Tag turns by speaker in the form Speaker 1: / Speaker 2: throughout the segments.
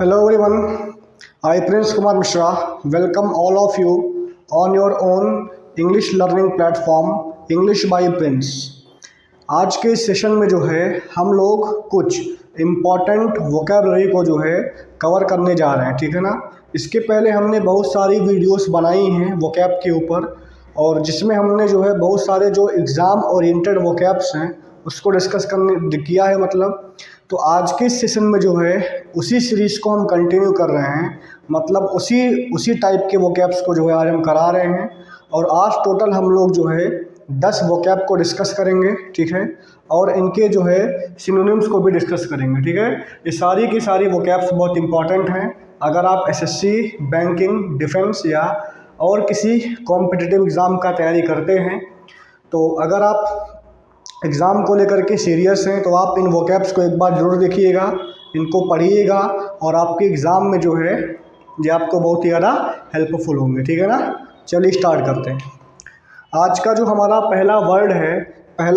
Speaker 1: Hello everyone, I Prince Kumar Mishra welcome all of you on your own English learning platform English by Prince। आज के session में जो है हम लोग कुछ इम्पॉर्टेंट वोकेबलरी को जो है कवर करने जा रहे हैं, ठीक है ना। इसके पहले हमने बहुत सारी वीडियोस बनाई हैं वोकैब के ऊपर, और जिसमें हमने जो है बहुत सारे जो एग्ज़ाम ओरिएंटेड वोकैब्स हैं उसको डिस्कस करने किया है मतलब। तो आज के सेशन में जो है उसी सीरीज़ को हम कंटिन्यू कर रहे हैं, मतलब उसी टाइप के वोकैब्स को जो है आज हम करा रहे हैं। और आज टोटल हम लोग जो है 10 वोकैब को डिस्कस करेंगे, ठीक है, और इनके जो है सिनोनिम्स को भी डिस्कस करेंगे, ठीक है। ये सारी की सारी वोकैब्स बहुत इंपॉर्टेंट हैं। अगर आप एसएससी, बैंकिंग, डिफेंस या और किसी कॉम्पिटिटिव एग्ज़ाम का तैयारी करते हैं, तो अगर आप एग्ज़ाम को लेकर के सीरियस हैं तो आप इन वोकैब्स को एक बार ज़रूर देखिएगा, इनको पढ़िएगा, और आपके एग्ज़ाम में जो है ये आपको बहुत ही ज़्यादा हेल्पफुल होंगे, ठीक है ना। चलिए स्टार्ट करते हैं। आज का जो हमारा पहला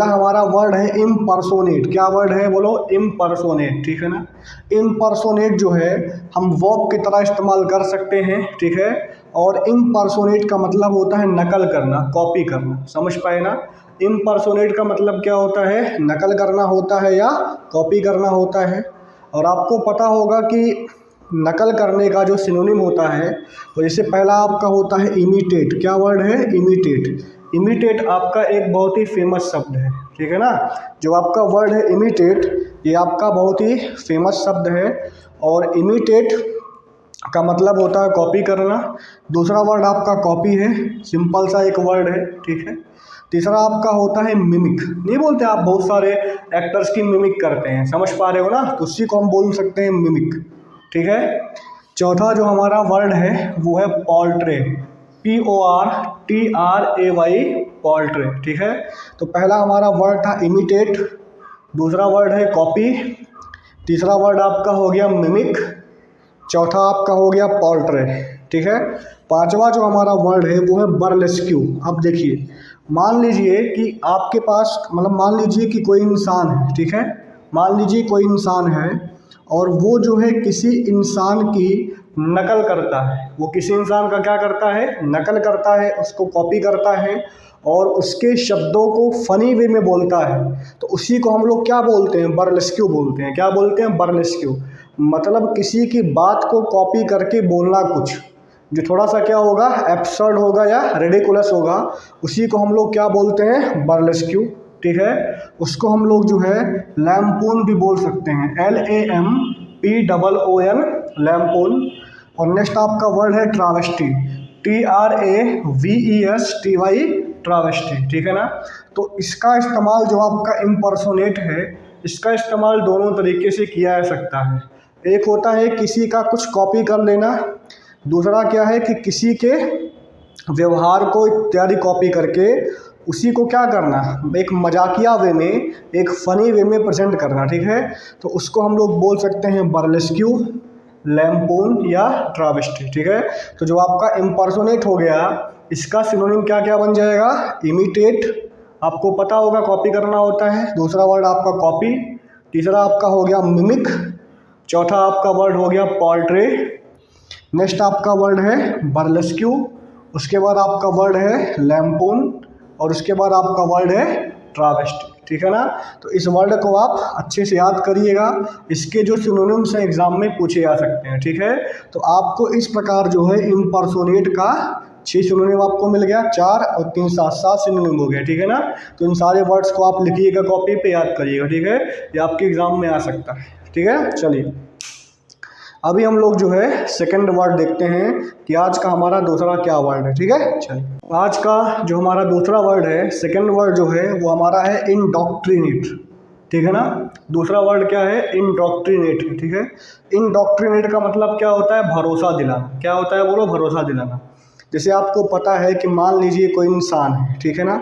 Speaker 1: हमारा वर्ड है इम्पर्सोनेट। क्या वर्ड है बोलो? इम्पर्सोनेट, ठीक है ना। इम्पर्सोनेट जो है हम वर्ब की तरह इस्तेमाल कर सकते हैं, ठीक है। और इम्पर्सोनेट का मतलब होता है नकल करना, कॉपी करना, समझ पाए ना। इम्पर्सोनेट का मतलब क्या होता है? नकल करना होता है या कॉपी करना होता है। और आपको पता होगा कि नकल करने का जो सिनोनिम होता है, तो जैसे पहला आपका होता है इमिटेट। क्या वर्ड है? इमिटेट। इमिटेट आपका एक बहुत ही फेमस शब्द है, ठीक है ना। जो आपका वर्ड है इमिटेट, ये आपका बहुत ही फेमस शब्द है। और इमिटेट का मतलब होता है कॉपी करना। दूसरा वर्ड आपका कॉपी है, सिंपल सा एक वर्ड है, ठीक है। तीसरा आपका होता है मिमिक। नहीं बोलते आप बहुत सारे एक्टर्स की मिमिक करते हैं, समझ पा रहे हो ना, तो उसी को हम बोल सकते हैं मिमिक, ठीक है। चौथा जो हमारा वर्ड है वो है पोर्ट्रे, PORTRAY, पोर्ट्रे, ठीक है। तो पहला हमारा वर्ड था इमिटेट, दूसरा वर्ड है कॉपी, तीसरा वर्ड आपका हो गया मिमिक, चौथा आपका हो गया पोर्ट्रे, ठीक है। पांचवा जो हमारा वर्ड है वो है बर्लेस्क्यू। अब देखिए, मान लीजिए कि आपके पास, मतलब मान लीजिए कि कोई इंसान है, ठीक है। मान लीजिए कोई इंसान है और वो जो है किसी इंसान की नकल करता है। वो किसी इंसान का क्या करता है? नकल करता है, उसको कॉपी करता है और उसके शब्दों को फनी वे में बोलता है। तो उसी को हम लोग क्या बोलते हैं? बर्लेस्क्यू बोलते हैं। क्या बोलते हैं? बर्लेस्क्यू। मतलब किसी की बात को कॉपी करके बोलना, कुछ जो थोड़ा सा क्या होगा, एब्सर्ड होगा या रेडिकुलस होगा, उसी को हम लोग क्या बोलते हैं? बर्लेस्क्यू, ठीक है। उसको हम लोग जो है लैम्पून भी बोल सकते हैं, LAMPOON, लैम्पून। और नेक्स्ट आपका वर्ड है ट्रावेस्टी, TRAVESTY, ट्रावेस्टी, ठीक है ना। तो इसका इस्तेमाल जो आपका इम्पर्सोनेट है, इसका इस्तेमाल दोनों तरीके से किया जा सकता है। एक होता है किसी का कुछ कॉपी कर लेना, दूसरा क्या है कि किसी के व्यवहार को इत्यादि कॉपी करके उसी को क्या करना, एक मजाकिया वे में, एक फ़नी वे में प्रेजेंट करना, ठीक है। तो उसको हम लोग बोल सकते हैं बर्लेस्क्यू, लैम्पून या ट्रावेस्टी, ठीक है। तो जो आपका इम्पर्सोनेट हो गया, इसका सिनोनिम क्या क्या बन जाएगा? इमिटेट, आपको पता होगा कॉपी करना होता है, दूसरा वर्ड आपका कॉपी, तीसरा आपका हो गया मिमिक, चौथा आपका वर्ड हो गया पोर्ट्रे, नेक्स्ट आपका वर्ड है बर्लेस्क्यू, उसके बाद आपका वर्ड है लैम्पून, और उसके बाद आपका वर्ड है ट्रावेस्टी, ठीक है ना। तो इस वर्ड को आप अच्छे से याद करिएगा, इसके जो सिनोनिम्स हैं एग्जाम में पूछे जा सकते हैं, ठीक है। तो आपको इस प्रकार जो है इम्पर्सोनेट का 6 सिनोनिम आपको मिल गया, 4 और 3 7 सिनोनिम हो गया, ठीक है ना। तो इन सारे वर्ड्स को आप लिखिएगा, कॉपी पे याद करिएगा, ठीक है। ये आपके एग्जाम में आ सकता है, ठीक है। चलिए अभी हम लोग जो है सेकंड वर्ड देखते हैं कि आज का हमारा दूसरा क्या वर्ड है, ठीक है। चलिए आज का जो हमारा दूसरा वर्ड है, सेकंड वर्ड जो है वो हमारा है इंडोक्ट्रिनेट, ठीक है ना। दूसरा वर्ड क्या है? इंडोक्ट्रिनेट, ठीक है। इंडोक्ट्रिनेट का मतलब क्या होता है? भरोसा दिलाना। क्या होता है बोलो? भरोसा दिलाना। जैसे आपको पता है कि मान लीजिए कोई इंसान है, ठीक है ना।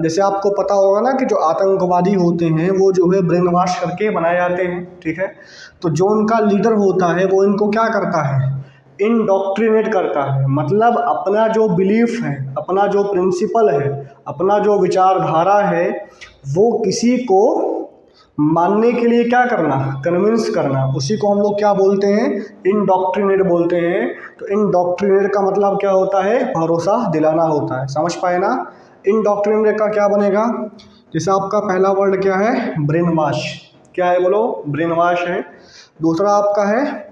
Speaker 1: जैसे आपको पता होगा ना कि जो आतंकवादी होते हैं वो जो है ब्रेन वॉश करके बनाए जाते हैं, ठीक है। तो जो उनका लीडर होता है वो इनको क्या करता है? इंडोक्ट्रिनेट करता है। मतलब अपना जो बिलीफ है, अपना जो प्रिंसिपल है, अपना जो विचारधारा है, वो किसी को मानने के लिए क्या करना, कन्विंस करना, उसी को हम लोग क्या बोलते हैं, इंडोक्ट्रिनेट बोलते हैं। तो इंडोक्ट्रिनेट का मतलब क्या होता है, भरोसा दिलाना होता है। समझ पाए ना। इंडोक्ट्रिनेट का क्या बनेगा, जैसे आपका पहला वर्ड क्या है, ब्रेन वॉश, क्या है बोलो, ब्रेन वॉश है। दूसरा आपका है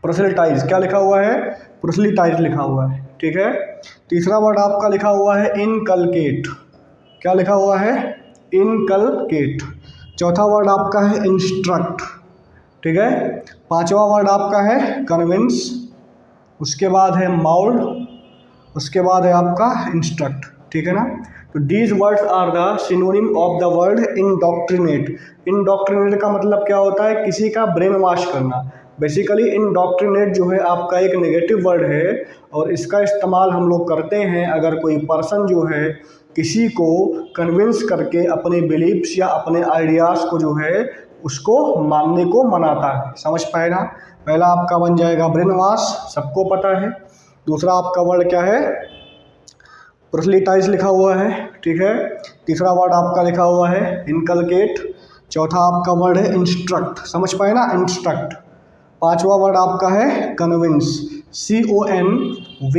Speaker 1: प्रोसेलिटाइज, क्या लिखा हुआ है, प्रोसेलिटाइज लिखा हुआ है, ठीक है। तीसरा वर्ड आपका लिखा हुआ है इनकलकेट, क्या लिखा हुआ है, इनकलकेट। चौथा वर्ड आपका है इंस्ट्रक्ट, ठीक है। पांचवा वर्ड आपका है कन्विंस, उसके बाद है माउल्ड, उसके बाद है आपका इंस्ट्रक्ट, ठीक है ना। तो these words are the synonym of the word indoctrinate. Indoctrinate का मतलब क्या होता है, किसी का ब्रेन वॉश करना। बेसिकली इंडोक्ट्रिनेट जो है आपका एक नेगेटिव वर्ड है, और इसका इस्तेमाल हम लोग करते हैं अगर कोई पर्सन जो है किसी को कन्विंस करके अपने बिलीव्स या अपने आइडियाज़ को जो है उसको मानने को मनाता है। समझ पाए ना। पहला आपका बन जाएगा ब्रेन वॉश, सबको पता है। दूसरा आपका वर्ड क्या है, प्रोसेलिटाइज लिखा हुआ है, ठीक है। तीसरा वर्ड आपका लिखा हुआ है इनकलकेट। चौथा आपका वर्ड है इंस्ट्रक्ट, समझ पाए ना, इंस्ट्रक्ट। पांचवा वर्ड आपका है कन्विंस, CONVINCE,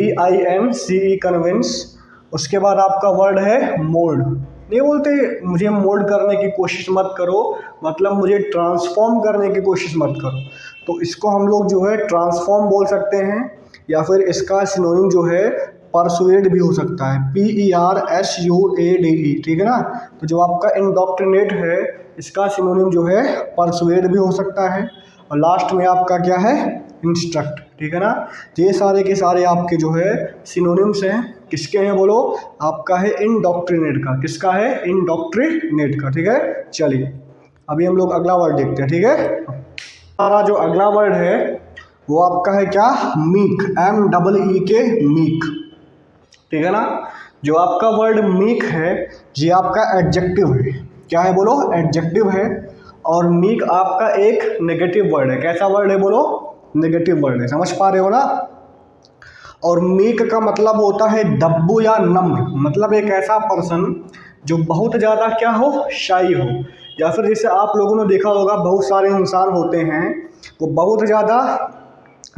Speaker 1: कन्विंस। उसके बाद आपका वर्ड है मोल्ड। नहीं बोलते मुझे मोल्ड करने की कोशिश मत करो, मतलब मुझे ट्रांसफॉर्म करने की कोशिश मत करो। तो इसको हम लोग जो है ट्रांसफॉर्म बोल सकते हैं, या फिर इसका सिनोनिम जो है परसुएड भी हो सकता है, PERSUADE, ठीक है ना। तो जो आपका इंडोक्ट्रिनेट है इसका सिनोनिम जो है परसुएड भी हो सकता है, और लास्ट में आपका क्या है, इंस्ट्रक्ट, ठीक है ना। तो ये सारे के सारे आपके जो है सिनोनिम्स हैं, किसके हैं बोलो, आपका है इंडोक्ट्रिनेट का। किसका है, इंडोक्ट्रिनेट का, ठीक है। चलिए अभी हम लोग अगला वर्ड देखते हैं, ठीक है। हमारा जो अगला वर्ड है वो आपका है क्या, मीक, MEEK, मीक, ठीक है ना। जो आपका वर्ड मीक है ये आपका एडजेक्टिव है, क्या है बोलो, एडजेक्टिव है। और मीक आपका एक नेगेटिव वर्ड है। कैसा वर्ड है बोलो, नेगेटिव वर्ड है, समझ पा रहे हो ना। और मीक का मतलब होता है दब्बू या नम्र, मतलब एक ऐसा पर्सन जो बहुत ज़्यादा क्या हो, शाई हो। या फिर जैसे आप लोगों ने देखा होगा बहुत सारे इंसान होते हैं वो बहुत ज़्यादा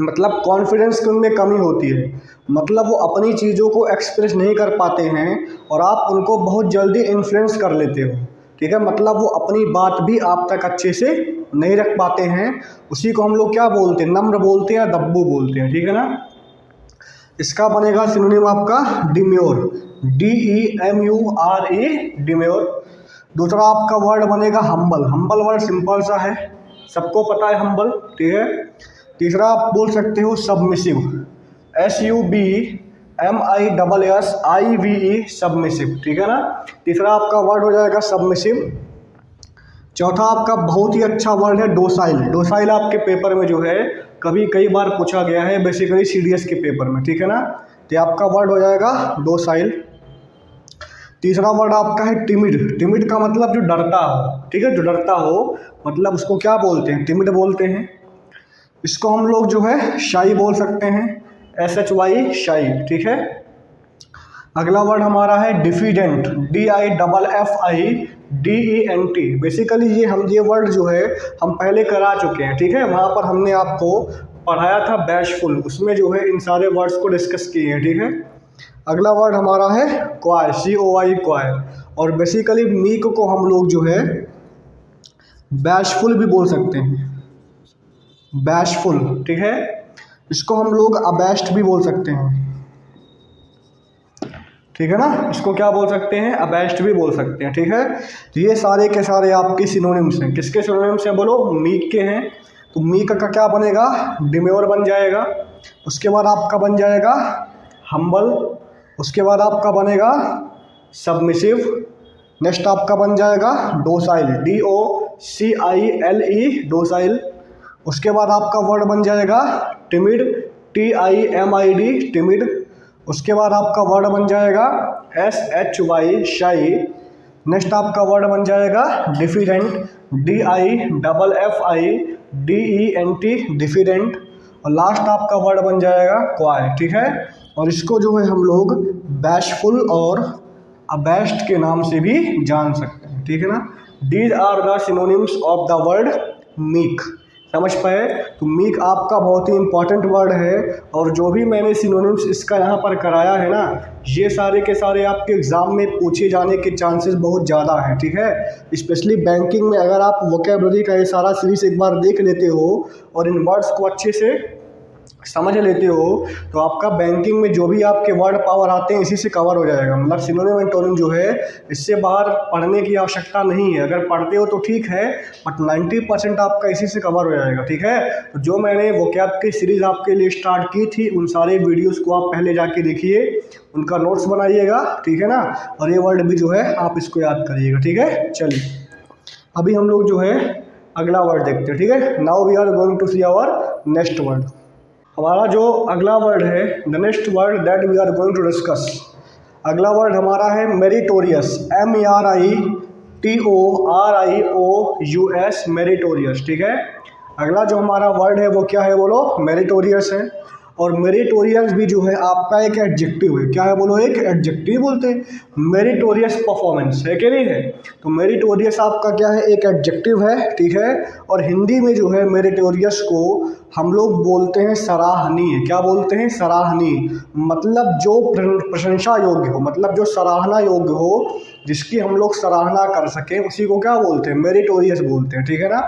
Speaker 1: मतलब कॉन्फिडेंस की उनमें कमी होती है, मतलब वो अपनी चीज़ों को एक्सप्रेस नहीं कर पाते हैं और आप उनको बहुत जल्दी इन्फ्लुएंस कर लेते हो, ठीक है। मतलब वो अपनी बात भी आप तक अच्छे से नहीं रख पाते हैं, उसी को हम लोग क्या बोलते हैं, नम्र बोलते हैं या दब्बू बोलते हैं, ठीक है ना। इसका बनेगा सिनोनिम आपका डिम्योर, DEMURE, डिम्योर। दूसरा आपका वर्ड बनेगा हम्बल, हम्बल वर्ड सिंपल सा है, सबको पता है हम्बल, ठीक है। तीसरा आप बोल सकते हो सबमिसिव, SUBMISSIVE, सबमिसिव, ठीक है ना। तीसरा आपका वर्ड हो जाएगा सबमिसिव। चौथा आपका बहुत ही अच्छा वर्ड है डोसाइल, डोसाइल आपके पेपर में जो है कभी कई बार पूछा गया है, बेसिकली CDS के पेपर में, ठीक है ना। तो आपका वर्ड हो जाएगा डोसाइल। तीसरा वर्ड आपका है टिमिड, टिमिड का मतलब जो डरता हो, ठीक है, जो डरता हो मतलब उसको क्या बोलते हैं, टिमिड बोलते हैं। इसको हम लोग जो है शाई बोल सकते हैं, SHY, शाई, ठीक है। अगला वर्ड हमारा है डिफिडेंट, DIFFIDENT। बेसिकली ये वर्ड जो है हम पहले करा चुके हैं, ठीक है। वहाँ पर हमने आपको पढ़ाया था बैशफुल, उसमें जो है इन सारे वर्ड्स को डिस्कस किए हैं, ठीक है। अगला वर्ड हमारा है क्वाय, COY, क्वाय। और बेसिकली मीक को हम लोग जो है बैशफुल भी बोल सकते हैं, बैशफुल, ठीक है। इसको हम लोग अबैश्ड भी बोल सकते हैं, ठीक है ना। इसको क्या बोल सकते हैं, अबैश्ड भी बोल सकते हैं, ठीक है। तो ये सारे के सारे आपके सिनोनिम्स हैं, किसके सिनोनिम्स हैं बोलो, मीक के हैं। तो मीक का क्या बनेगा, डिम्योर बन जाएगा। उसके बाद आपका बन जाएगा हम्बल। उसके बाद आपका बनेगा सबमिसिव। नेक्स्ट आपका बन जाएगा डोसाइल, DOCILE, डोसाइल। उसके बाद आपका वर्ड बन जाएगा टिमिड, TIMID, टिमिड। उसके बाद आपका वर्ड बन जाएगा SHY, शाई। नेक्स्ट आपका वर्ड बन जाएगा डिफिडेंट, DIFFIDENT, डिफिडेंट। और लास्ट आपका वर्ड बन जाएगा क्वाय, ठीक है। और इसको जो है हम लोग बैशफुल और अबैश्ड के नाम से भी जान सकते हैं, ठीक है ना। These are the synonyms of the word meek. समझ पाए? तो मीक आपका बहुत ही इंपॉर्टेंट वर्ड है, और जो भी मैंने सिनोनिम्स इसका यहाँ पर कराया है ना, ये सारे के सारे आपके एग्ज़ाम में पूछे जाने के चांसेस बहुत ज़्यादा हैं। ठीक है, स्पेशली बैंकिंग में अगर आप वोकेबलरी का ये सारा सीरीज एक बार देख लेते हो और इन वर्ड्स को अच्छे से समझ लेते हो, तो आपका बैंकिंग में जो भी आपके वर्ड पावर आते हैं इसी से कवर हो जाएगा। मतलब सिनोनिम एंटोनिम जो है इससे बाहर पढ़ने की आवश्यकता नहीं है। अगर पढ़ते हो तो ठीक है, बट 90% आपका इसी से कवर हो जाएगा। ठीक है, तो जो मैंने वोकैब की सीरीज़ आपके लिए स्टार्ट की थी उन सारे वीडियोज़ को आप पहले जाके देखिए, उनका नोट्स बनाइएगा। ठीक है ना, और ये वर्ड भी जो है आप इसको याद करिएगा। ठीक है, चलिए अभी हम लोग जो है अगला वर्ड देखते हैं। ठीक है, now we are going to see our next word. हमारा जो अगला वर्ड है, the next word that we are going to discuss, अगला वर्ड हमारा है मेरिटोरियस। MERITORIOUS, meritorious. ठीक है, अगला जो हमारा वर्ड है वो क्या है बोलो? मेरिटोरियस है। और मेरिटोरियस भी जो है आपका एक एडजेक्टिव है। क्या है बोलो? एक एडजेक्टिव बोलते हैं। मेरिटोरियस परफॉर्मेंस है कि नहीं है? तो मेरिटोरियस आपका क्या है? एक एडजेक्टिव है। ठीक है, और हिंदी में जो है मेरिटोरियस को हम लोग बोलते हैं सराहनीय। क्या बोलते हैं? सराहनीय। मतलब जो प्रशंसा योग्य हो, मतलब जो सराहना योग्य हो, जिसकी हम लोग सराहना कर सकें, उसी को क्या बोलते हैं? मेरिटोरियस बोलते हैं। ठीक है ना,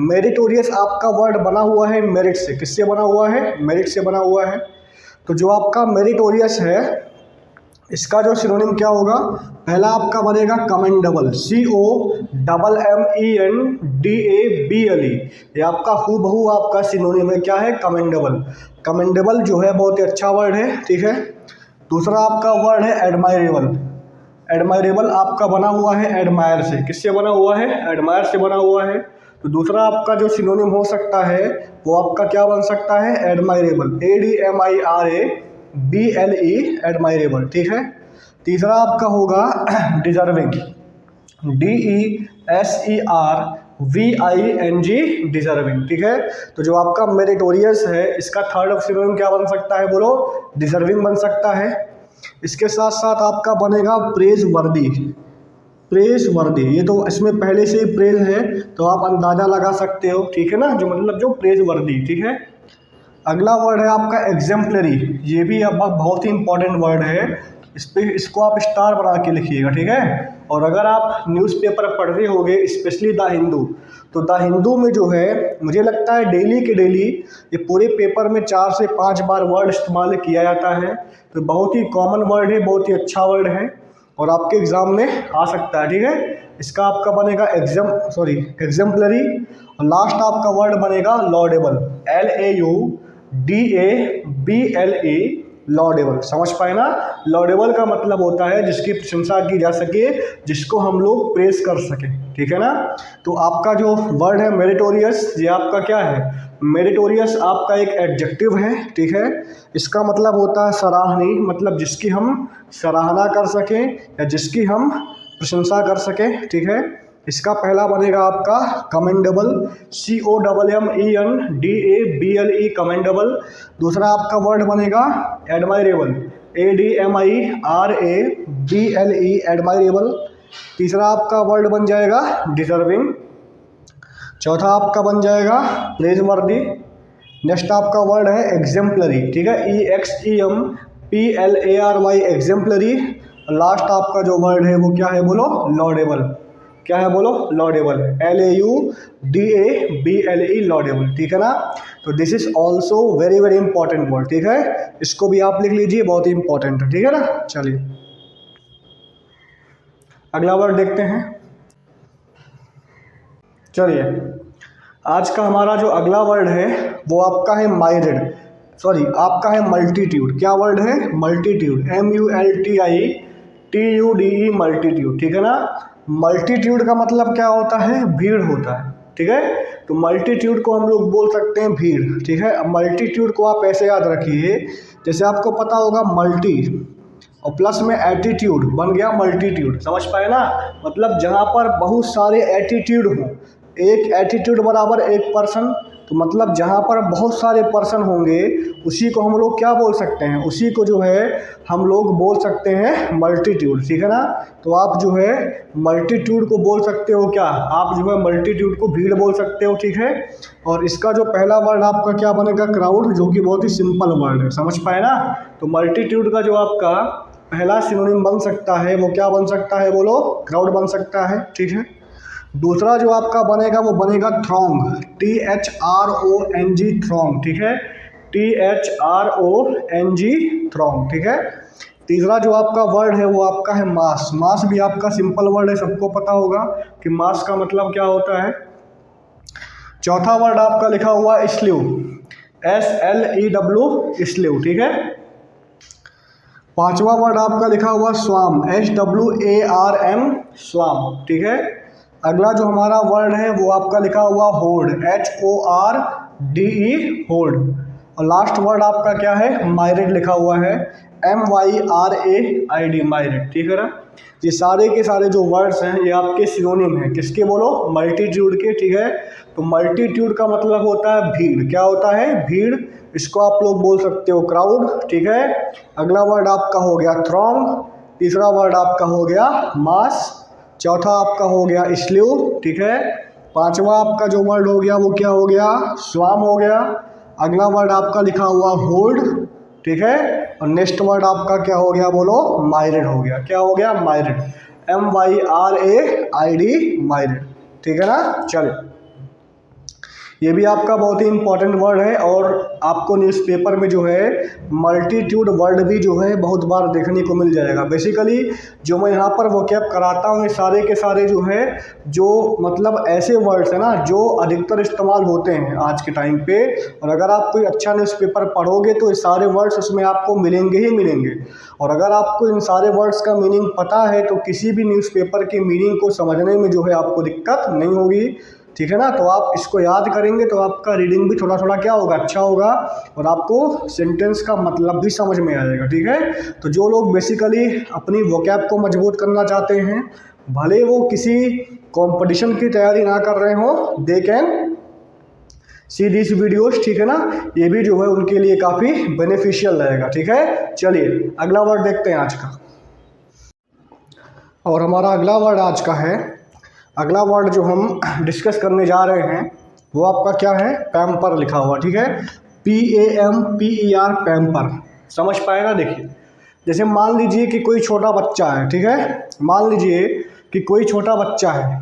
Speaker 1: मेरिटोरियस आपका वर्ड बना हुआ है मेरिट से। किससे बना हुआ है? मेरिट से बना हुआ है। तो जो आपका मेरिटोरियस है इसका जो सिनोनिम क्या होगा? पहला आपका बनेगा कमेंडेबल, COMMENDABLE। ये आपका हूबहू आपका सिनोनिम है। क्या है? कमेंडेबल। कमेंडेबल जो है बहुत ही अच्छा वर्ड है। ठीक है, दूसरा आपका वर्ड है एडमायरेबल। एडमायरेबल आपका बना हुआ है एडमायर से। किससे बना हुआ है? एडमायर से बना हुआ है। तो दूसरा आपका जो सिनोनिम हो सकता है वो आपका क्या बन सकता है? Admirable, ADMIRABLE, admirable. ठीक है, तीसरा आपका होगा डिजर्विंग, DESERVING, डिजर्विंग। ठीक है, तो जो आपका मेरिटोरियस है इसका थर्ड सिनोनिम क्या बन सकता है बोलो? डिजर्विंग बन सकता है। इसके साथ साथ आपका बनेगा प्रेज वर्दी। प्रेज वर्दी, ये तो इसमें पहले से ही प्रेज है तो आप अंदाज़ा लगा सकते हो। ठीक है ना, जो मतलब जो प्रेज वर्दी। ठीक है, अगला वर्ड है आपका एग्जेम्पलरी। ये भी अब बहुत ही इंपॉर्टेंट वर्ड है। इसको आप स्टार बना के लिखिएगा। ठीक है, और अगर आप न्यूज़पेपर पढ़ रहे होगे स्पेशली द हिंदू, तो द हिंदू में जो है मुझे लगता है डेली के डेली ये पूरे पेपर में 4 से 5 बार वर्ड इस्तेमाल किया जाता है। तो बहुत ही कॉमन वर्ड है, बहुत ही अच्छा वर्ड है और आपके एग्ज़ाम में आ सकता है। ठीक है, इसका आपका बनेगा एग्जेम्पलरी। और लास्ट आपका वर्ड बनेगा लॉडेबल, LAUDABLE, लॉडेबल। समझ पाए ना? लॉडेबल का मतलब होता है जिसकी प्रशंसा की जा सके, जिसको हम लोग प्रेस कर सकें। ठीक है ना, तो आपका जो वर्ड है मेरिटोरियस, ये आपका क्या है? मेरिटोरियस आपका एक एडजेक्टिव है। ठीक है, इसका मतलब होता है सराहनीय, मतलब जिसकी हम सराहना कर सकें या जिसकी हम प्रशंसा कर सकें। ठीक है, इसका पहला बनेगा आपका कमेंडेबल, COMMENDABLE, कमेंडेबल। दूसरा आपका वर्ड बनेगा एडमायरेबल, ADMIRABLE, एडमायरेबल। तीसरा आपका वर्ड बन जाएगा डिजर्विंग। चौथा आपका बन जाएगा प्रेजवर्दी। नेक्स्ट आपका वर्ड है एग्जेम्पलरी। ठीक है, EXEMPLARY, एग्जेम्पलरी। लास्ट आपका जो वर्ड है वो क्या है बोलो? लॉडेबल। क्या है बोलो? Laudable, LAUDABLE, laudable. ठीक है ना, तो this is also very very important word. ठीक है, इसको भी आप लिख लीजिए, बहुत ही इंपॉर्टेंट है। ठीक है ना, चलिए अगला वर्ड देखते हैं। चलिए आज का हमारा जो अगला वर्ड है वो आपका है माइरेड, आपका है मल्टीट्यूड। क्या वर्ड है? Multitude, MULTITUDE, multitude. ठीक है ना, मल्टीट्यूड का मतलब क्या होता है? भीड़ होता है। ठीक है, तो मल्टीट्यूड को हम लोग बोल सकते हैं भीड़। ठीक है, मल्टीट्यूड को आप ऐसे याद रखिए, जैसे आपको पता होगा मल्टी और प्लस में एटीट्यूड बन गया मल्टीट्यूड। समझ पाए ना? मतलब जहाँ पर बहुत सारे एटीट्यूड हों, एक एटीट्यूड बराबर एक पर्सन, तो तो मतलब जहाँ पर बहुत सारे पर्सन होंगे उसी को हम लोग क्या बोल सकते हैं, उसी को जो है हम लोग बोल सकते हैं मल्टीट्यूड, ठीक है ना। तो आप जो है मल्टीट्यूड को बोल सकते हो क्या, आप जो है मल्टीट्यूड को भीड़ बोल सकते हो, ठीक है। और इसका जो पहला वर्ड आपका क्या बनेगा, क्राउड, जो कि बहुत ही सिंपल वर्ड है, समझ पाए ना। तो मल्टीट्यूड का जो आपका पहला सिनोनिम बन सकता है वो क्या बन सकता है, बोलो, क्राउड बन सकता है, ठीक है। दूसरा जो आपका बनेगा वो बनेगा थ्रॉन्ग, THRONG, थ्रॉन्ग, ठीक है, THRONG, थ्रॉन्ग, ठीक है। तीसरा जो आपका वर्ड है वो आपका है मास, मास भी आपका सिंपल वर्ड है, सबको पता होगा कि मास का मतलब क्या होता है। चौथा वर्ड आपका लिखा हुआ है स्लीव, SLEW, स्लीव, ठीक है। पांचवा वर्ड आपका लिखा हुआ स्वाम, SWARM, स्वाम, ठीक है। अगला जो हमारा वर्ड है वो आपका लिखा हुआ होर्ड, HORDE, होर्ड। और लास्ट वर्ड आपका क्या है, मायरेट लिखा हुआ है, MYRAID, मायरेट, ठीक है ना। ये सारे के सारे जो वर्ड्स हैं ये आपके सिनोनिम हैं, किसके, बोलो, मल्टीट्यूड के, ठीक है। तो मल्टीट्यूड का मतलब होता है भीड़, क्या होता है, भीड़, इसको आप लोग बोल सकते हो क्राउड, ठीक है। अगला वर्ड आपका हो गया थ्रॉन्ग, तीसरा वर्ड आपका हो गया मास, चौथा आपका हो गया स्लीव, ठीक है। पांचवा आपका जो वर्ड हो गया वो क्या हो गया, स्वाम हो गया। अगला वर्ड आपका लिखा हुआ होल्ड, ठीक है। और नेक्स्ट वर्ड आपका क्या हो गया, बोलो, मायरेट हो गया, क्या हो गया, मायरेट, MYRAID, मायरेट, ठीक है ना। चलिए, ये भी आपका बहुत ही इंपॉर्टेंट वर्ड है और आपको न्यूज़पेपर में जो है मल्टीट्यूड वर्ड भी जो है बहुत बार देखने को मिल जाएगा। बेसिकली जो मैं यहाँ पर वोकैब कराता हूँ ये सारे के सारे जो है, जो मतलब ऐसे वर्ड्स हैं ना जो अधिकतर इस्तेमाल होते हैं आज के टाइम पे। और अगर आप कोई अच्छा न्यूज़पेपर पढ़ोगे तो ये सारे वर्ड्स उसमें आपको मिलेंगे ही मिलेंगे। और अगर आपको इन सारे वर्ड्स का मीनिंग पता है तो किसी भी न्यूज़पेपर की मीनिंग को समझने में जो है आपको दिक्कत नहीं होगी, ठीक है ना। तो आप इसको याद करेंगे तो आपका रीडिंग भी थोड़ा थोड़ा क्या होगा, अच्छा होगा, और आपको सेंटेंस का मतलब भी समझ में आएगा, ठीक है। तो जो लोग बेसिकली अपनी वोकैब को मजबूत करना चाहते हैं, भले वो किसी कंपटीशन की तैयारी ना कर रहे हो, they can see this videos, ठीक है ना। ये भी जो है उनके लिए काफ़ी बेनिफिशियल रहेगा, ठीक है। चलिए अगला वर्ड देखते हैं आज का। और हमारा अगला वर्ड आज का है, अगला वर्ड जो हम डिस्कस करने जा रहे हैं वो आपका क्या है, पैम्पर लिखा हुआ, ठीक है, PAMPER, पैम्पर, समझ पाएगा। देखिए, जैसे मान लीजिए कि कोई छोटा बच्चा है, ठीक है, मान लीजिए कि कोई छोटा बच्चा है।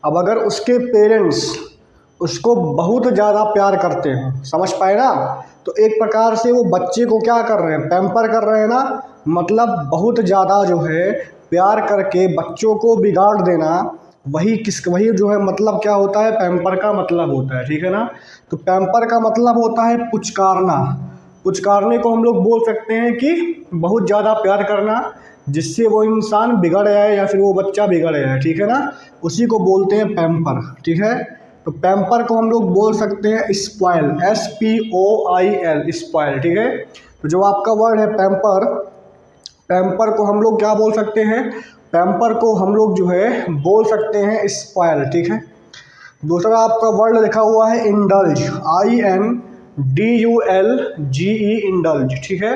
Speaker 1: अब अगर उसके पेरेंट्स उसको बहुत ज़्यादा प्यार करते हैं, समझ पाए ना, तो एक प्रकार से वो बच्चे को क्या कर रहे हैं, पैम्पर कर रहे हैं ना। मतलब बहुत ज़्यादा जो है प्यार करके बच्चों को बिगाड़ देना, वही जो है मतलब क्या होता है, पैम्पर का मतलब होता है, ठीक है ना। तो पैम्पर का मतलब होता है पुचकारना। पुचकारने को हम लोग बोल सकते हैं कि बहुत ज़्यादा प्यार करना जिससे वो इंसान बिगड़ जाए या फिर वो बच्चा बिगड़ जाए, ठीक है ना, उसी को बोलते हैं पैम्पर, ठीक है। तो पैम्पर को हम लोग बोल सकते हैं स्पॉइल, SPOIL, स्पॉइल, ठीक है। तो जो आपका वर्ड है पैम्पर, पैम्पर को हम लोग क्या बोल सकते हैं, पैम्पर को हम लोग जो है बोल सकते हैं स्पॉइल, ठीक है। दूसरा आपका वर्ड लिखा हुआ है इंडल्ज, INDULGE, इंडल्ज, ठीक है।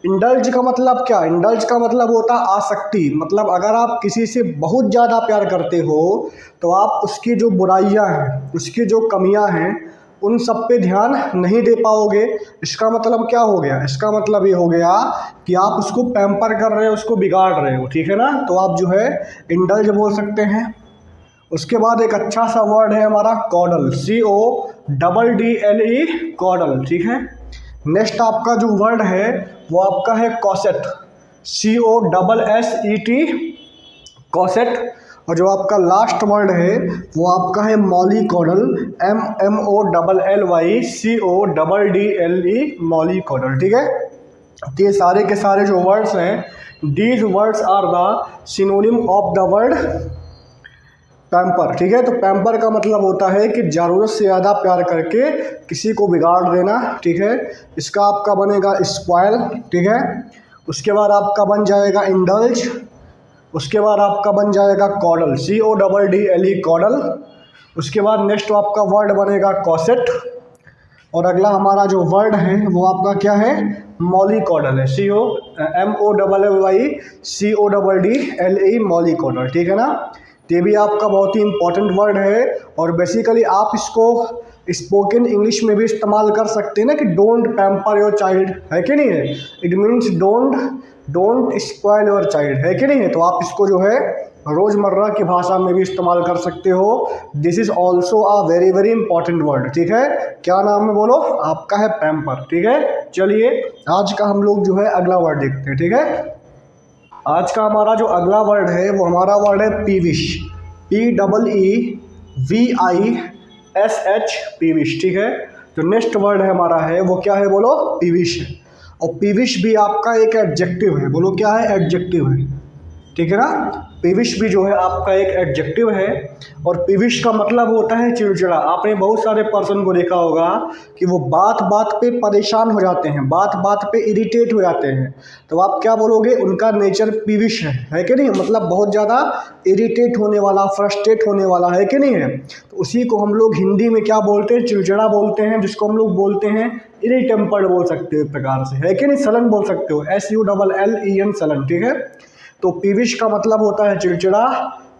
Speaker 1: इंडल्ज का मतलब क्या, इंडल्ज का मतलब होता है आसक्ति। मतलब अगर आप किसी से बहुत ज़्यादा प्यार करते हो तो आप उसकी जो बुराइयां हैं, उसकी जो कमियां हैं, उन सब पे ध्यान नहीं दे पाओगे। इसका मतलब क्या हो गया, इसका मतलब ये हो गया कि आप उसको पैम्पर कर रहे हो, उसको बिगाड़ रहे हो, ठीक है ना। तो आप जो है इंडल्ज बोल सकते हैं। उसके बाद एक अच्छा सा वर्ड है हमारा कॉडल, CODDLE, कॉडल, ठीक है। नेक्स्ट आपका जो वर्ड है वो आपका है कॉसेट, COSSET, कॉसेट। और जो आपका लास्ट वर्ड है वो आपका है मॉलीकॉडल, MMOLLYCODDLE, मॉलीकॉडल, ठीक है। तो ये सारे के सारे जो वर्ड्स हैं, these words are the synonym of the word pamper, ठीक है। तो पैम्पर का मतलब होता है कि ज़रूरत से ज़्यादा प्यार करके किसी को बिगाड़ देना, ठीक है। इसका आपका बनेगा स्पॉइल, ठीक है। उसके बाद आपका बन जाएगा इंडल्ज, उसके बाद आपका बन जाएगा कॉडल, CODDLE, कॉडल। उसके बाद नेक्स्ट आपका वर्ड बनेगा कॉसेट, और अगला हमारा जो वर्ड है वो आपका क्या है, मॉलिकॉडल है, MOLLYCODDLE मॉलिकॉडल, ठीक है ना। तो ये भी आपका बहुत ही इंपॉर्टेंट वर्ड है और बेसिकली आप इसको स्पोकन इंग्लिश में भी इस्तेमाल कर सकते हैं ना कि डोंट पैम्पर योर चाइल्ड, है कि नहीं है। It means don't spoil your child, है कि नहीं है। तो आप इसको जो है रोज़मर्रा की भाषा में भी इस्तेमाल कर सकते हो। This is also a very very important word, ठीक है। क्या नाम है बोलो, आपका है पैम्पर, ठीक है। चलिए आज का हम लोग जो है अगला वर्ड देखते हैं, ठीक है। आज का हमारा जो अगला वर्ड है वो हमारा वर्ड है पीविश, PEEVISH, पीविश, ठीक है। जो नेक्स्ट वर्ड है हमारा है वो क्या है बोलो, पीविश है। और पीविश भी आपका एक एडजेक्टिव है, बोलो क्या है, एडजेक्टिव है, ठीक है ना। पीविश भी जो है आपका एक एडजेक्टिव है और पीविश का मतलब होता है चिड़चिड़ा। आपने बहुत सारे पर्सन को देखा होगा कि वो बात बात पे परेशान हो जाते हैं, बात बात पे इरिटेट हो जाते हैं, तो आप क्या बोलोगे, उनका नेचर पीविश है कि नहीं, मतलब बहुत ज़्यादा इरिटेट होने वाला, फ्रस्ट्रेट होने वाला, है कि नहीं है। तो उसी को हम लोग हिंदी में क्या बोलते हैं, चिड़चिड़ा बोलते हैं, जिसको हम लोग बोलते हैं इरिटेम्पर्ड बोल सकते हो एक प्रकार से, है कि नहीं। सलन बोल सकते हो, SULLEN सलन, ठीक है। तो पीविश का मतलब होता है चिड़चिड़ा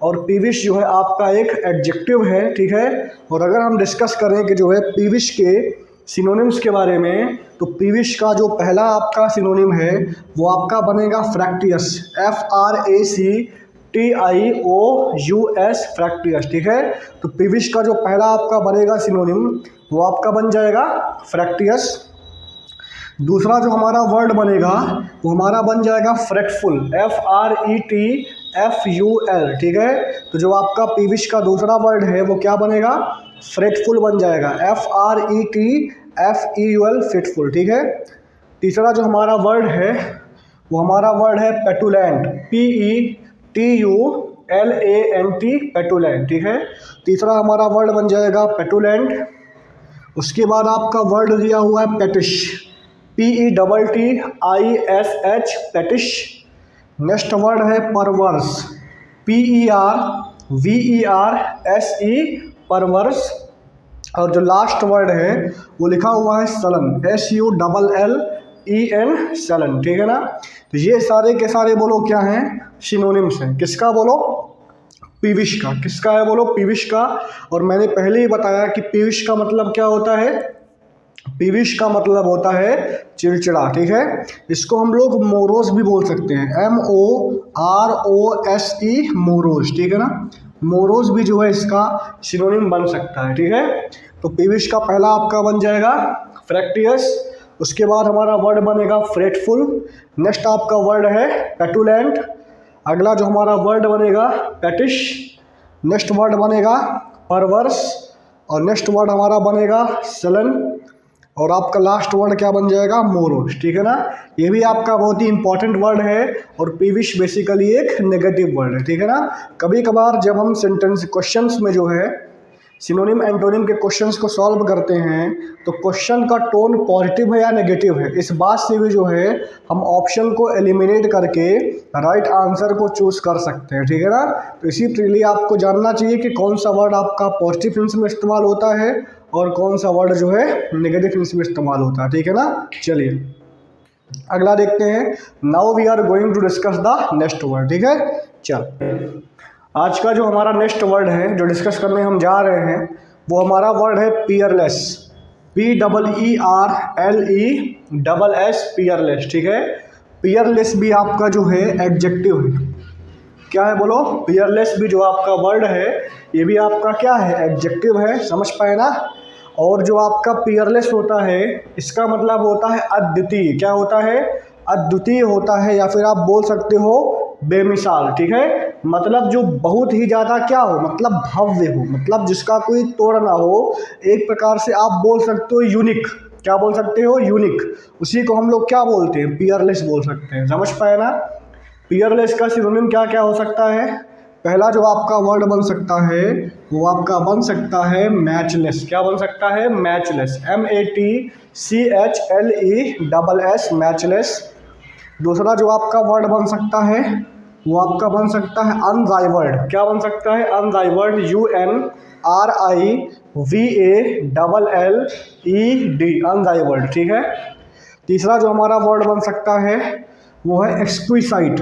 Speaker 1: और पीविश जो है आपका एक एडजेक्टिव है, ठीक है। और अगर हम डिस्कस करें कि जो है पीविश के सिनोनिम्स के बारे में, तो पीविश का जो पहला आपका सिनोनिम है वो आपका बनेगा फ्रैक्टियस, FRACTIOUS, फ्रैक्टियस, ठीक है। तो पीविश का जो पहला आपका बनेगा सिनोनिम वो आपका बन जाएगा फ्रैक्टियस। दूसरा जो हमारा वर्ड बनेगा वो हमारा बन जाएगा फ्रेटफुल, FRETFUL, ठीक है। तो जो आपका पीविश का दूसरा वर्ड है वो क्या बनेगा, फ्रेटफुल बन जाएगा, FRETFEUL, फ्रेटफुल, ठीक है। तीसरा जो हमारा वर्ड है वो हमारा वर्ड है पेटुलेंट, PETULANT, पेटुलेंट, ठीक है। तीसरा हमारा वर्ड बन जाएगा पेटुलेंट। उसके बाद आपका वर्ड दिया हुआ है पेटिश, PETTISH, पेटिश। नेक्स्ट वर्ड है परवर्स, PERVERSE, परवर्स। और जो लास्ट वर्ड है वो लिखा हुआ है सलन, SULLEN, सलन, ठीक है ना। तो ये सारे के सारे बोलो क्या हैं, सिनोनिम्स हैं, किसका बोलो, पीविश का। किसका है बोलो, पीविश का। और मैंने पहले ही बताया कि पीविश का मतलब क्या होता है, पीविश का मतलब होता है चिड़चिड़ा, ठीक है। इसको हम लोग मोरोस भी बोल सकते हैं, MOROSE, मोरोस, ठीक है ना। मोरोस भी जो है इसका सिनोनिम बन सकता है, ठीक है। तो पीविश का पहला आपका बन जाएगा फ्रैक्टियस, उसके बाद हमारा वर्ड बनेगा फ्रेटफुल, नेक्स्ट आपका वर्ड है पेटुलेंट, अगला जो हमारा वर्ड बनेगा पेटिश, नेक्स्ट वर्ड बनेगा परवर्स और नेक्स्ट वर्ड हमारा बनेगा सलन और आपका लास्ट वर्ड क्या बन जाएगा, मोरोस, ठीक है ना। ये भी आपका बहुत ही इंपॉर्टेंट वर्ड है और पीविश बेसिकली एक नेगेटिव वर्ड है, ठीक है ना। कभी कभार जब हम सेंटेंस क्वेश्चंस में जो है सिनोनिम एंटोनिम के क्वेश्चंस को सॉल्व करते हैं तो क्वेश्चन का टोन पॉजिटिव है या नेगेटिव है, इस बात से भी जो है हम ऑप्शन को एलिमिनेट करके राइट आंसर को चूज कर सकते हैं, ठीक है ना। तो इसी लिए आपको जानना चाहिए कि कौन सा वर्ड आपका पॉजिटिव सेंस में इस्तेमाल होता है और कौन सा वर्ड जो है नेगेटिव सेंस में इस्तेमाल होता है, ठीक है ना। चलिए अगला देखते हैं। Now we are going to discuss the next word, ठीक है। चल आज का जो हमारा नेक्स्ट वर्ड है जो डिस्कस करने हम जा रहे हैं वो हमारा वर्ड है पियरलेस, PEERLESS, पियरलेस, ठीक है। पियरलेस भी आपका जो है एडजेक्टिव है, क्या है बोलो, पियरलेस भी जो आपका वर्ड है ये भी आपका क्या है, एडजेक्टिव है, समझ पाए ना। और जो आपका पियरलेस होता है इसका मतलब होता है अद्वितीय, क्या होता है, अद्वितीय होता है, या फिर आप बोल सकते हो बेमिसाल, ठीक है। मतलब जो बहुत ही ज़्यादा क्या हो, मतलब भव्य हो, मतलब जिसका कोई तोड़ ना हो, एक प्रकार से आप बोल सकते हो यूनिक, क्या बोल सकते हो, यूनिक। उसी को हम लोग क्या बोलते हैं, पियरलेस बोल सकते हैं, समझ पाए ना। पियरलेस का सिनोनिम क्या क्या हो सकता है, पहला जो आपका वर्ड बन सकता है वो आपका बन सकता है मैचलेस, क्या बन सकता है, मैचलेस, MATCHLESS, मैचलेस। दूसरा जो आपका वर्ड बन सकता है वो आपका बन सकता है अनराइवल्ड, क्या बन सकता है, अनराइवल्ड, VALLED, अनजाइवर्ड, ठीक है। तीसरा जो हमारा वर्ड बन सकता है वो है एक्सक्विसाइट,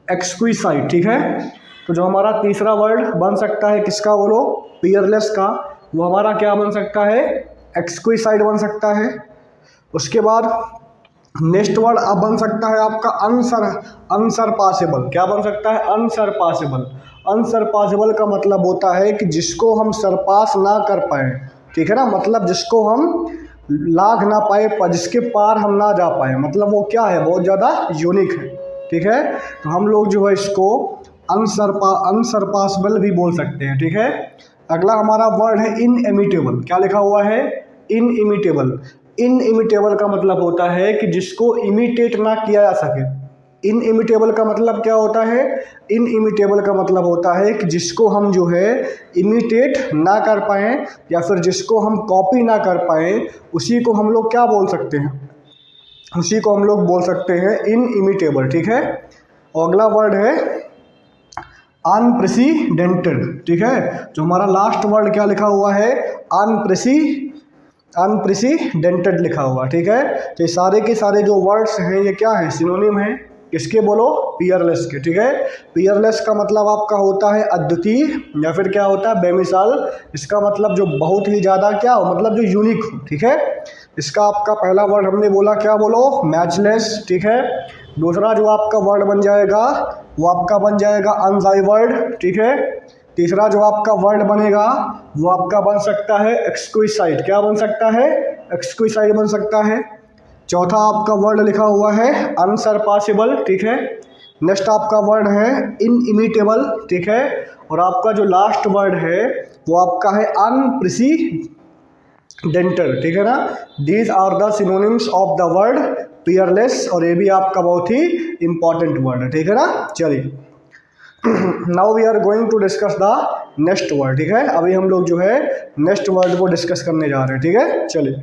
Speaker 1: एक्सक्विसाइट, ठीक है। तो जो हमारा तीसरा वर्ड बन सकता है किसका बोलो, पियरलेस का, वो हमारा क्या बन सकता है, एक्सक्विसाइट बन सकता है। उसके बाद नेक्स्ट वर्ड अब बन सकता है आपका अनसरपासेबल। क्या बन सकता है, अनसरपासेबल। अनसरपासेबल का मतलब होता है कि जिसको हम सरपास ना कर पाए, ठीक है ना, मतलब जिसको हम लाग ना पाए, जिसके पार हम ना जा पाए, मतलब वो क्या है, बहुत ज़्यादा यूनिक है, ठीक है। तो हम लोग जो है इसको अनसरपासेबल भी बोल सकते हैं, ठीक है। अगला हमारा वर्ड है इनइमिटेबल। क्या लिखा हुआ है, इनइमिटेबल। इनइमिटेबल का मतलब होता है कि जिसको इमिटेट ना किया जा सके। इनइमिटेबल का मतलब क्या होता है, इनइमिटेबल का मतलब होता है कि जिसको हम जो है इमिटेट ना कर पाएँ या फिर जिसको हम कॉपी ना कर पाएँ, उसी को हम लोग क्या बोल सकते हैं, उसी को हम लोग बोल सकते हैं इनइमिटेबल, ठीक है। और अगला वर्ड है अनप्रेसिडेंटेड, ठीक है। जो हमारा लास्ट वर्ड क्या लिखा हुआ है, अनप्रेसिडेंटेड लिखा हुआ, ठीक है। तो ये सारे के सारे जो वर्ड्स हैं ये क्या है, सिनोनिम है किसके बोलो, पियरलेस के, ठीक है। पियरलेस का मतलब आपका होता है अद्वितीय या फिर क्या होता है, बेमिसाल। इसका मतलब जो बहुत ही ज़्यादा क्या हो, मतलब जो यूनिक हो, ठीक है। इसका आपका पहला वर्ड हमने बोला क्या बोलो, मैचलेस, ठीक है। दूसरा जो आपका वर्ड बन जाएगा वो आपका बन जाएगा अनजाइवर्ड, ठीक है। तीसरा जो आपका वर्ड बनेगा वो आपका बन सकता है एक्सक्विसाइट। क्या बन सकता है, एक्सक्विसाइट बन सकता है। चौथा आपका वर्ड लिखा हुआ है अनसरपासेबल, ठीक है। नेक्स्ट आपका वर्ड है इनइमिटेबल, ठीक है। और आपका जो लास्ट वर्ड है वो आपका है अनप्रेसिडेंटेड, ठीक है ना। These are the synonyms of the word peerless, और ये भी आपका बहुत ही इंपॉर्टेंट वर्ड है, ठीक है ना। चलिए now we are going to discuss the next word, ठीक है। अभी हम लोग जो है नेक्स्ट वर्ड को डिस्कस करने जा रहे हैं, ठीक है। चलिए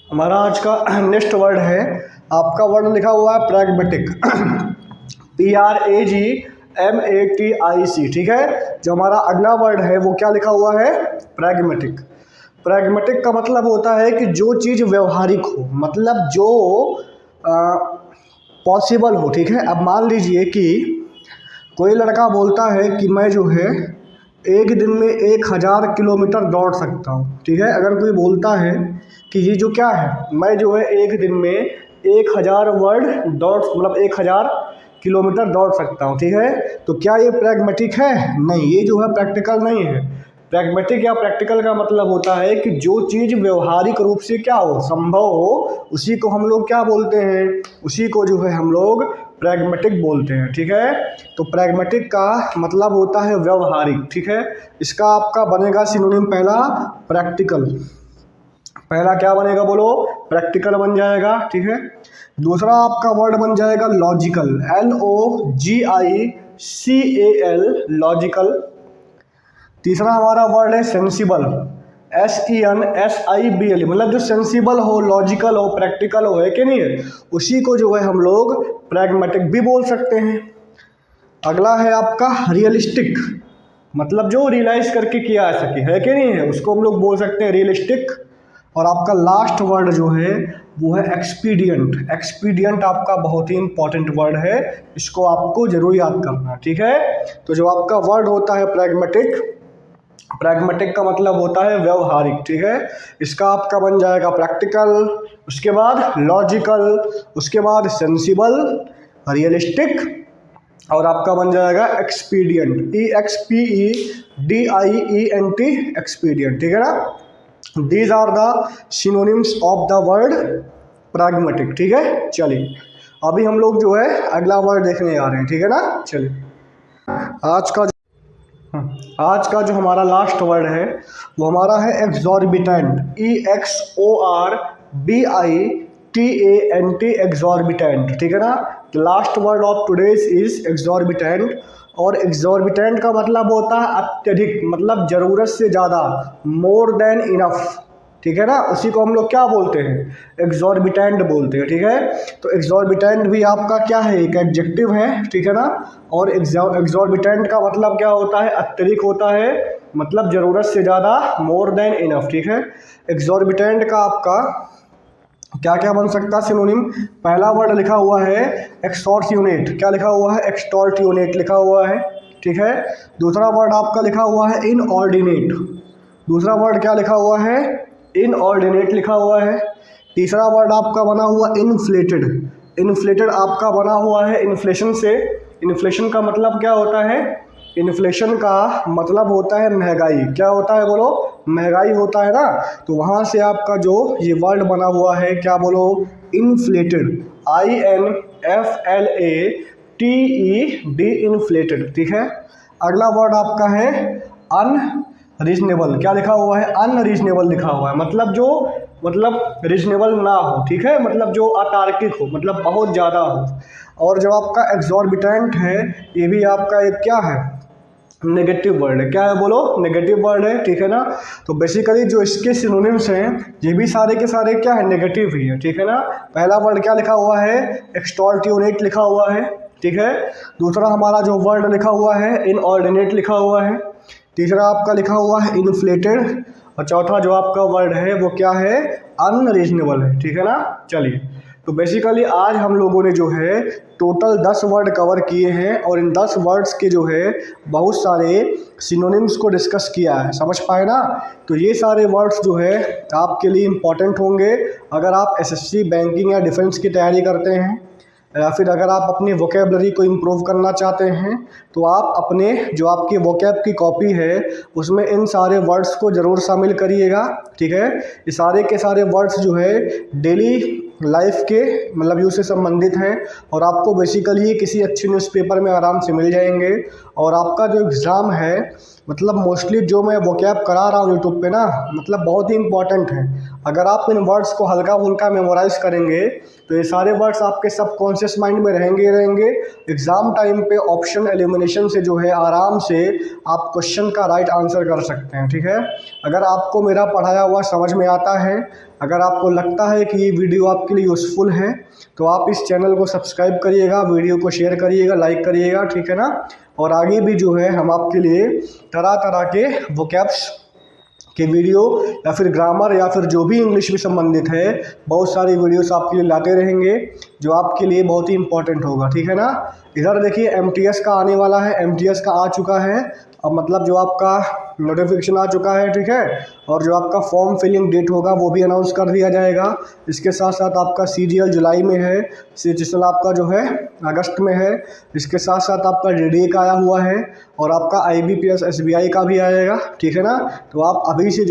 Speaker 1: हमारा आज का नेक्स्ट वर्ड है, आपका वर्ड लिखा हुआ है प्रैग्मेटिक, PRAGMATIC, ठीक है। जो हमारा अगला वर्ड है वो क्या लिखा हुआ है, प्रैग्मेटिक। प्रैग्मेटिक का मतलब होता है कि जो चीज़ व्यवहारिक हो, मतलब जो पॉसिबल हो, ठीक है। अब मान लीजिए कि कोई लड़का बोलता है कि मैं जो है एक दिन में 1000 किलोमीटर दौड़ सकता हूँ, ठीक है। अगर कोई बोलता है कि ये जो क्या है, मैं जो है एक दिन में 1000 वर्ड दौड़, मतलब 1000 किलोमीटर दौड़ सकता हूँ, ठीक है। तो क्या ये प्रैग्मेटिक है, नहीं, ये जो है प्रैक्टिकल नहीं है। प्रैग्मेटिक या प्रैक्टिकल का मतलब होता है कि जो चीज़ व्यवहारिक रूप से क्या हो, संभव हो, उसी को हम लोग क्या बोलते हैं, उसी को जो है हम लोग प्रैग्मेटिक बोलते हैं, ठीक है। तो प्रैग्मेटिक का मतलब होता है व्यवहारिक, ठीक है। इसका आपका बनेगा सिनोनिम पहला प्रैक्टिकल, पहला क्या बनेगा बोलो, प्रैक्टिकल बन जाएगा, ठीक है। दूसरा आपका वर्ड बन जाएगा लॉजिकल, LOGICAL, लॉजिकल। तीसरा हमारा वर्ड है सेंसिबल, SENSIBLE, मतलब जो सेंसिबल हो, लॉजिकल हो, प्रैक्टिकल हो, है कि नहीं है, उसी को जो है हम लोग प्रैग्मेटिक भी बोल सकते हैं। अगला है आपका रियलिस्टिक, मतलब जो रियलाइज करके किया जा सके, है कि नहीं है, उसको हम लोग बोल सकते हैं रियलिस्टिक। और आपका लास्ट वर्ड जो है वो है एक्सपीडियंट। एक्सपीडियंट आपका बहुत ही इंपॉर्टेंट वर्ड है, इसको आपको जरूर याद करना, ठीक है। तो जो आपका वर्ड होता है प्रैग्मेटिक, प्रैग्मेटिक का मतलब होता है व्यवहारिक, ठीक है। इसका आपका बन जाएगा प्रैक्टिकल, उसके बाद लॉजिकल, उसके बाद सेंसिबल, रियलिस्टिक, और आपका बन जाएगा एक्सपीडियंट, EXPEDIENT, एक्सपीडियंट, ठीक है ना। These are the synonyms of the word pragmatic, ठीक है। चलिए अभी हम लोग जो है अगला वर्ड देखने जा रहे हैं, ठीक है ना। चलिए आज का जो हमारा लास्ट वर्ड है वो हमारा है एक्सॉर्बिटेंट, EXORBITANT, एक्सॉर्बिटेंट, ठीक है ना। Last word of today's is exorbitant. और एक्सॉर्बिटेंट का मतलब होता है अत्यधिक, मतलब ज़रूरत से ज़्यादा, मोर देन इनफ, ठीक है ना। उसी को हम लोग क्या बोलते हैं, एक्सॉर्बिटेंट बोलते हैं, ठीक है। तो एक्सॉर्बिटेंट भी आपका क्या है, एक एडजेक्टिव है, ठीक है ना। और एक्सॉर्बिटेंट का मतलब क्या होता है, अत्यधिक होता है, मतलब ज़रूरत से ज़्यादा, मोर देन इनफ, ठीक है। एक्सॉर्बिटेंट का आपका क्या क्या बन सकता है सिनोनिम। पहला वर्ड लिखा हुआ है एक्सटॉर्ट्यूनेट, क्या लिखा हुआ है, एक्सटॉर्ट्यूनेट लिखा हुआ है, ठीक है। दूसरा वर्ड आपका लिखा हुआ है इनऑर्डिनेट, दूसरा वर्ड क्या लिखा हुआ है, इनऑर्डिनेट लिखा हुआ है। तीसरा वर्ड आपका बना हुआ इन्फ्लेटेड, इन्फ्लेटेड आपका बना हुआ है इन्फ्लेशन से। इन्फ्लेशन का मतलब क्या होता है, इन्फ्लेशन का मतलब होता है महंगाई, क्या होता है बोलो, महंगाई होता है ना। तो वहाँ से आपका जो ये वर्ड बना हुआ है, क्या बोलो, इन्फ्लेटेड, INFLATED, इन्फ्लेटेड, ठीक है। अगला वर्ड आपका है अनरीजनेबल, क्या लिखा हुआ है, अनरीजनेबल लिखा हुआ है, मतलब जो रीजनेबल ना हो, ठीक है, मतलब जो अतार्किक हो, मतलब बहुत ज़्यादा हो। और जो आपका एक्सॉर्बिटेंट है ये भी आपका एक क्या है, नेगेटिव वर्ड है, क्या है बोलो, नेगेटिव वर्ड है, ठीक है ना। तो बेसिकली जो इसके सिनोनिम्स हैं ये भी सारे के सारे क्या है, नेगेटिव ही है, ठीक है ना। पहला वर्ड क्या लिखा हुआ है, एक्सटॉर्ट्यूनेट लिखा हुआ है, ठीक है। दूसरा हमारा जो वर्ड लिखा हुआ है इनऑर्डिनेट लिखा हुआ है। तीसरा आपका लिखा हुआ है इन्फ्लेटेड, और चौथा जो आपका वर्ड है वो क्या है, अनरीजनेबल है, ठीक है ना। चलिए तो बेसिकली आज हम लोगों ने जो है टोटल 10 वर्ड कवर किए हैं, और इन 10 वर्ड्स के जो है बहुत सारे सिनोनिम्स को डिस्कस किया है, समझ पाए ना। तो ये सारे वर्ड्स जो है आपके लिए इम्पॉर्टेंट होंगे अगर आप SSC बैंकिंग या डिफेंस की तैयारी करते हैं, या फिर अगर आप अपनी वोकेबलरी को इम्प्रूव करना चाहते हैं तो आप अपने जो आपकी वोकैब की कॉपी है उसमें इन सारे वर्ड्स को ज़रूर शामिल करिएगा, ठीक है। ये सारे के सारे वर्ड्स जो है डेली लाइफ के मतलब यूज से संबंधित हैं, और आपको बेसिकली किसी अच्छे न्यूज़पेपर में आराम से मिल जाएंगे। और आपका जो एग्ज़ाम है मतलब मोस्टली जो मैं वोकैब करा रहा हूँ यूट्यूब पे ना, मतलब बहुत ही इंपॉर्टेंट है। अगर आप इन वर्ड्स को हल्का फुल्का मेमोराइज करेंगे तो ये सारे वर्ड्स आपके सबकॉन्शियस माइंड में रहेंगे ही रहेंगे। एग्ज़ाम टाइम पे ऑप्शन एलिमिनेशन से जो है आराम से आप क्वेश्चन का राइट आंसर कर सकते हैं, ठीक है। अगर आपको मेरा पढ़ाया हुआ समझ में आता है, अगर आपको लगता है कि ये वीडियो आपके लिए यूज़फुल है तो आप इस चैनल को सब्सक्राइब करिएगा, वीडियो को शेयर करिएगा, लाइक करिएगा, ठीक है ना। और आगे भी जो है हम आपके लिए तरह तरह के वोकैब्स के वीडियो या फिर ग्रामर या फिर जो भी इंग्लिश में संबंधित है बहुत सारी वीडियोस आपके लिए लाते रहेंगे जो आपके लिए बहुत ही इंपॉर्टेंट होगा, ठीक है ना। इधर देखिए MTS का आने वाला है, MTS का आ चुका है, अब मतलब जो आपका नोटिफिकेशन आ चुका है, ठीक है। और जो आपका फॉर्म फिलिंग डेट होगा वो भी अनाउंस कर दिया जाएगा। इसके साथ साथ आपका CGL जुलाई में है, CGL आपका जो है अगस्त में है। इसके साथ साथ आपका DDA का आया हुआ है, और आपका IBPS SBI का भी आएगा, ठीक है ना। तो आप अभी से